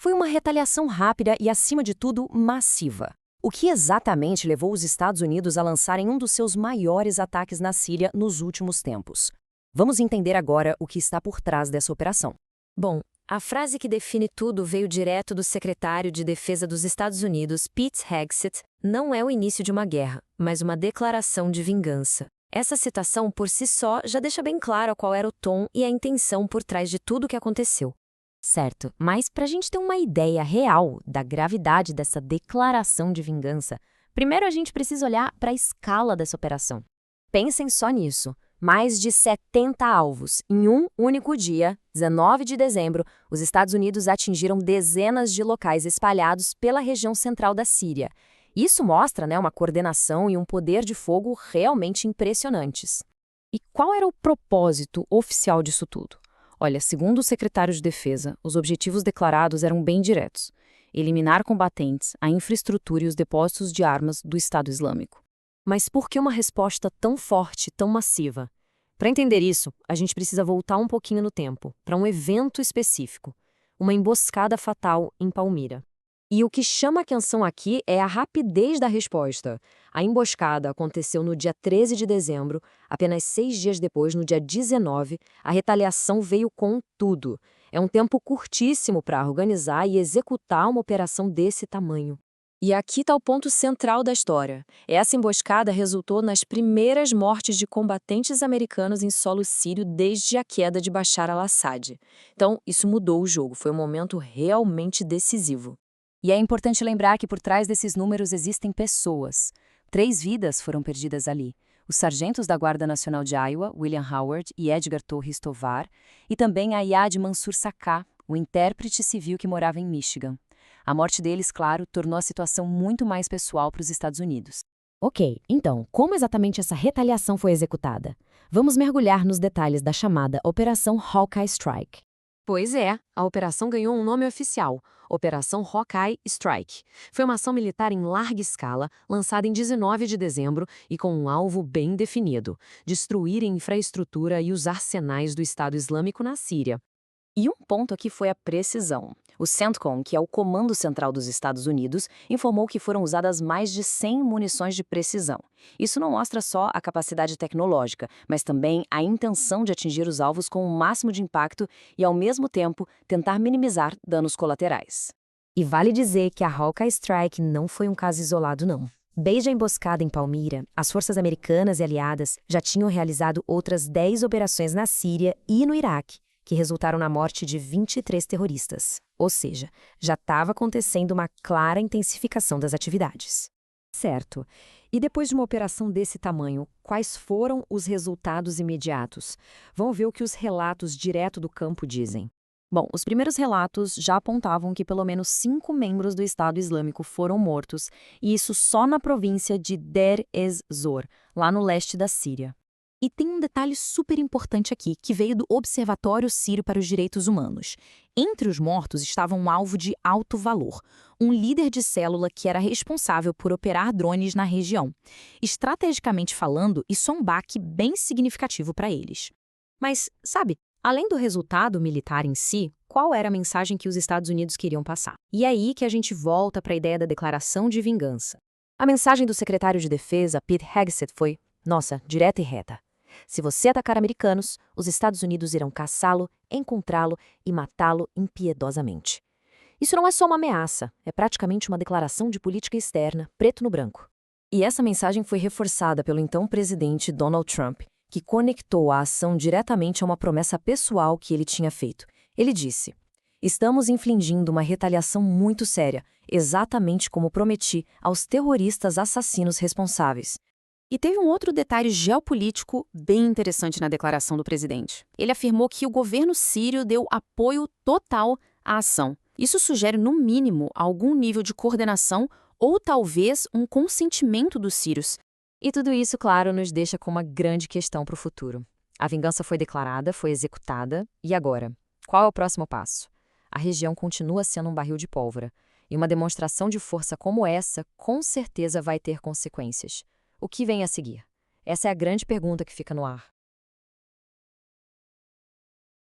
Foi uma retaliação rápida e, acima de tudo, massiva. O que exatamente levou os Estados Unidos a lançarem um dos seus maiores ataques na Síria nos últimos tempos? Vamos entender agora o que está por trás dessa operação. Bom, a frase que define tudo veio direto do secretário de Defesa dos Estados Unidos, Pete Hegseth. Não é o início de uma guerra, mas uma declaração de vingança. Essa citação, por si só, já deixa bem claro qual era o tom e a intenção por trás de tudo o que aconteceu. Certo, mas para a gente ter uma ideia real da gravidade dessa declaração de vingança, primeiro a gente precisa olhar para a escala dessa operação. Pensem só nisso. Mais de 70 alvos. Em um único dia, 19 de dezembro, os Estados Unidos atingiram dezenas de locais espalhados pela região central da Síria. Isso mostra, uma coordenação e um poder de fogo realmente impressionantes. E qual era o propósito oficial disso tudo? Olha, segundo o secretário de Defesa, os objetivos declarados eram bem diretos: eliminar combatentes, a infraestrutura e os depósitos de armas do Estado Islâmico. Mas por que uma resposta tão forte, tão massiva? Para entender isso, a gente precisa voltar um pouquinho no tempo, para um evento específico, uma emboscada fatal em Palmira. E o que chama atenção aqui é a rapidez da resposta. A emboscada aconteceu no dia 13 de dezembro, apenas 6 dias depois, no dia 19, a retaliação veio com tudo. É um tempo curtíssimo para organizar e executar uma operação desse tamanho. E aqui está o ponto central da história. Essa emboscada resultou nas primeiras mortes de combatentes americanos em solo sírio desde a queda de Bashar al-Assad. Então, isso mudou o jogo, foi um momento realmente decisivo. E é importante lembrar que por trás desses números existem pessoas. 3 vidas foram perdidas ali. Os sargentos da Guarda Nacional de Iowa, William Howard e Edgar Torres Tovar, e também a Yad Mansour Saká, o intérprete civil que morava em Michigan. A morte deles, claro, tornou a situação muito mais pessoal para os Estados Unidos. Ok, então, como exatamente essa retaliação foi executada? Vamos mergulhar nos detalhes da chamada Operação Hawkeye Strike. Pois é, a operação ganhou um nome oficial, Operação Hawkeye Strike. Foi uma ação militar em larga escala, lançada em 19 de dezembro e com um alvo bem definido: destruir a infraestrutura e os arsenais do Estado Islâmico na Síria. E um ponto aqui foi a precisão. O CENTCOM, que é o Comando Central dos Estados Unidos, informou que foram usadas mais de 100 munições de precisão. Isso não mostra só a capacidade tecnológica, mas também a intenção de atingir os alvos com o máximo de impacto e, ao mesmo tempo, tentar minimizar danos colaterais. E vale dizer que a Hawkeye Strike não foi um caso isolado, não. Desde a emboscada em Palmira, as forças americanas e aliadas já tinham realizado outras 10 operações na Síria e no Iraque, que resultaram na morte de 23 terroristas. Ou seja, já estava acontecendo uma clara intensificação das atividades. Certo. E depois de uma operação desse tamanho, quais foram os resultados imediatos? Vamos ver o que os relatos direto do campo dizem. Bom, os primeiros relatos já apontavam que pelo menos 5 membros do Estado Islâmico foram mortos, e isso só na província de Deir ez-Zor, lá no leste da Síria. E tem um detalhe super importante aqui, que veio do Observatório Sírio para os Direitos Humanos. Entre os mortos estava um alvo de alto valor, um líder de célula que era responsável por operar drones na região. Estrategicamente falando, isso é um baque bem significativo para eles. Mas, sabe, além do resultado militar em si, qual era a mensagem que os Estados Unidos queriam passar? E é aí que a gente volta para a ideia da declaração de vingança. A mensagem do secretário de Defesa, Pete Hegseth, foi, nossa, direta e reta. Se você atacar americanos, os Estados Unidos irão caçá-lo, encontrá-lo e matá-lo impiedosamente. Isso não é só uma ameaça, é praticamente uma declaração de política externa, preto no branco. E essa mensagem foi reforçada pelo então presidente Donald Trump, que conectou a ação diretamente a uma promessa pessoal que ele tinha feito. Ele disse: "Estamos infligindo uma retaliação muito séria, exatamente como prometi aos terroristas assassinos responsáveis." E teve um outro detalhe geopolítico bem interessante na declaração do presidente. Ele afirmou que o governo sírio deu apoio total à ação. Isso sugere, no mínimo, algum nível de coordenação ou talvez um consentimento dos sírios. E tudo isso, claro, nos deixa com uma grande questão para o futuro. A vingança foi declarada, foi executada, e agora? Qual é o próximo passo? A região continua sendo um barril de pólvora, e uma demonstração de força como essa, com certeza vai ter consequências. O que vem a seguir? Essa é a grande pergunta que fica no ar.